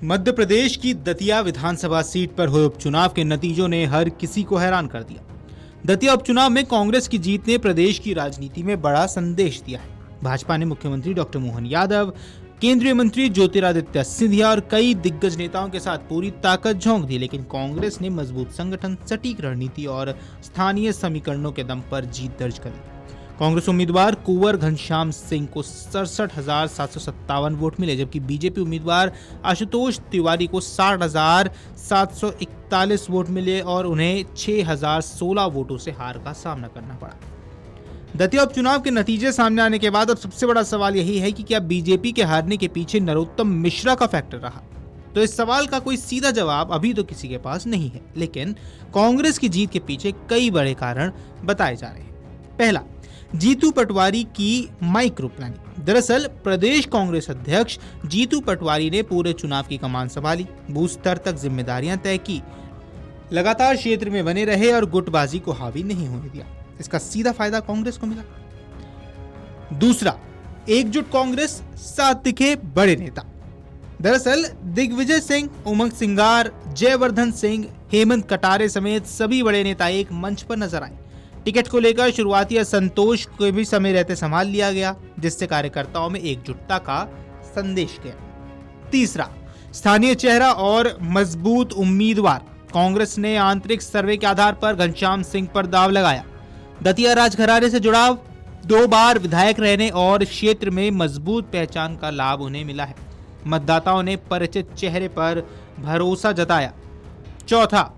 मध्य प्रदेश की दतिया विधानसभा सीट पर हुए उपचुनाव के नतीजों ने हर किसी को हैरान कर दिया। दतिया उपचुनाव में कांग्रेस की जीत ने प्रदेश की राजनीति में बड़ा संदेश दिया है। भाजपा ने मुख्यमंत्री डॉक्टर मोहन यादव, केंद्रीय मंत्री ज्योतिरादित्य सिंधिया और कई दिग्गज नेताओं के साथ पूरी ताकत झोंक दी, लेकिन कांग्रेस ने मजबूत संगठन, सटीक रणनीति और स्थानीय समीकरणों के दम पर जीत दर्ज कर ली। कांग्रेस उम्मीदवार कुंवर घनश्याम सिंह को 67,757 वोट मिले, जबकि बीजेपी उम्मीदवार आशुतोष तिवारी को 60,741 वोट मिले और उन्हें 6,016 वोटों से हार का सामना करना पड़ा। दतिया उपचुनाव के नतीजे सामने आने के बाद अब सबसे बड़ा सवाल यही है कि क्या बीजेपी के हारने के पीछे नरोत्तम मिश्रा का फैक्टर रहा? तो इस सवाल का कोई सीधा जवाब अभी तो किसी के पास नहीं है, लेकिन कांग्रेस की जीत के पीछे कई बड़े कारण बताए जा रहे हैं। पहला, जीतू पटवारी की माइक्रो प्लानिंग। दरअसल प्रदेश कांग्रेस अध्यक्ष जीतू पटवारी ने पूरे चुनाव की कमान संभाली, बूथ स्तर तक जिम्मेदारियां तय की, लगातार क्षेत्र में बने रहे और गुटबाजी को हावी नहीं होने दिया। इसका सीधा फायदा कांग्रेस को मिला। दूसरा, एकजुट कांग्रेस, साथ दिखे बड़े नेता। दरअसल दिग्विजय सिंह, उमंग सिंगार, जयवर्धन सिंह, हेमंत कटारे समेत सभी बड़े नेता एक मंच पर नजर आए। टिकट को लेकर शुरुआती असंतोष को भी समय रहते संभाल लिया गया, जिससे कार्यकर्ताओं में एकजुटता का संदेश गया। तीसरा, स्थानीय चेहरा और मजबूत उम्मीदवार। कांग्रेस ने आंतरिक सर्वे के आधार पर घनश्याम सिंह पर दाव लगाया। दतिया राजघराने से जुड़ाव, 2 बार विधायक रहने और क्षेत्र में मजबूत पहचान का लाभ उन्हें मिला है। मतदाताओं ने परिचित चेहरे पर भरोसा जताया। चौथा,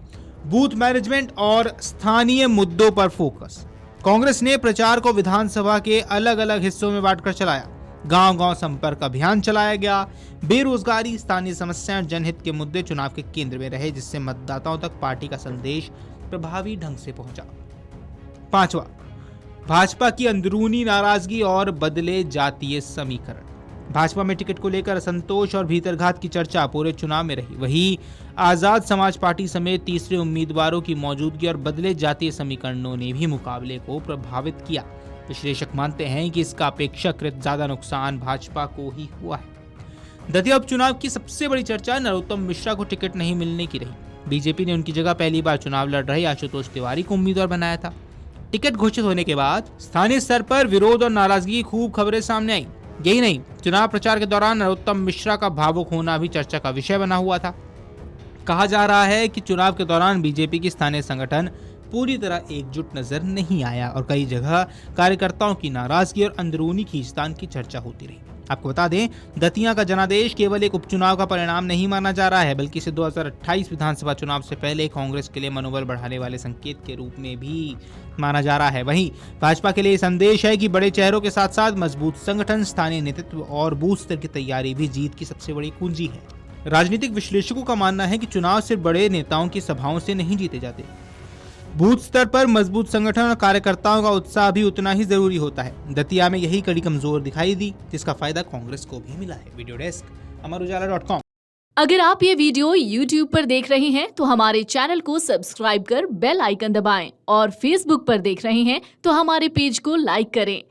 बूथ मैनेजमेंट और स्थानीय मुद्दों पर फोकस। कांग्रेस ने प्रचार को विधानसभा के अलग अलग हिस्सों में बांटकर चलाया। गांव-गांव संपर्क अभियान चलाया गया। बेरोजगारी, स्थानीय समस्याएं, जनहित के मुद्दे चुनाव के केंद्र में रहे, जिससे मतदाताओं तक पार्टी का संदेश प्रभावी ढंग से पहुंचा। पांचवा, भाजपा की अंदरूनी नाराजगी और बदले जातीय समीकरण। भाजपा में टिकट को लेकर असंतोष और भीतरघात की चर्चा पूरे चुनाव में रही। वहीं आजाद समाज पार्टी समेत तीसरे उम्मीदवारों की मौजूदगी और बदले जातीय समीकरणों ने भी मुकाबले को प्रभावित किया। विश्लेषक मानते हैं कि इसका अपेक्षाकृत ज्यादा नुकसान भाजपा को ही हुआ है। दतिया उपचुनाव की सबसे बड़ी चर्चा नरोत्तम मिश्रा को टिकट नहीं मिलने की रही। बीजेपी ने उनकी जगह पहली बार चुनाव लड़ रहे आशुतोष तिवारी को उम्मीदवार बनाया था। टिकट घोषित होने के बाद स्थानीय स्तर पर विरोध और नाराजगी की खूब खबरें सामने आई। यही नहीं, चुनाव प्रचार के दौरान नरोत्तम मिश्रा का भावुक होना भी चर्चा का विषय बना हुआ था। कहा जा रहा है कि चुनाव के दौरान बीजेपी की स्थानीय संगठन पूरी तरह एकजुट नजर नहीं आया और कई जगह कार्यकर्ताओं की नाराजगी और अंदरूनी खींचतान की चर्चा होती रही। आपको बता दें, दतिया का जनादेश केवल एक उपचुनाव का परिणाम नहीं माना जा रहा है, बल्कि इसे 2028 विधानसभा चुनाव से पहले कांग्रेस के लिए मनोबल बढ़ाने वाले संकेत के रूप में भी माना जा रहा है। वहीं भाजपा के लिए संदेश है कि बड़े चेहरों के साथ साथ मजबूत संगठन, स्थानीय नेतृत्व और बूथ स्तर की तैयारी भी जीत की सबसे बड़ी कुंजी है। राजनीतिक विश्लेषकों का मानना है कि चुनाव सिर्फ बड़े नेताओं की सभाओं से नहीं जीते जाते। बूथ स्तर पर मजबूत संगठन और कार्यकर्ताओं का उत्साह भी उतना ही जरूरी होता है। दतिया में यही कड़ी कमजोर दिखाई दी, जिसका फायदा कांग्रेस को भी मिला है। Video desk Amar Ujala dot com. अगर आप ये वीडियो YouTube पर देख रहे हैं तो हमारे चैनल को सब्सक्राइब कर बेल आइकन दबाएं और Facebook पर देख रहे हैं तो हमारे पेज को लाइक करें।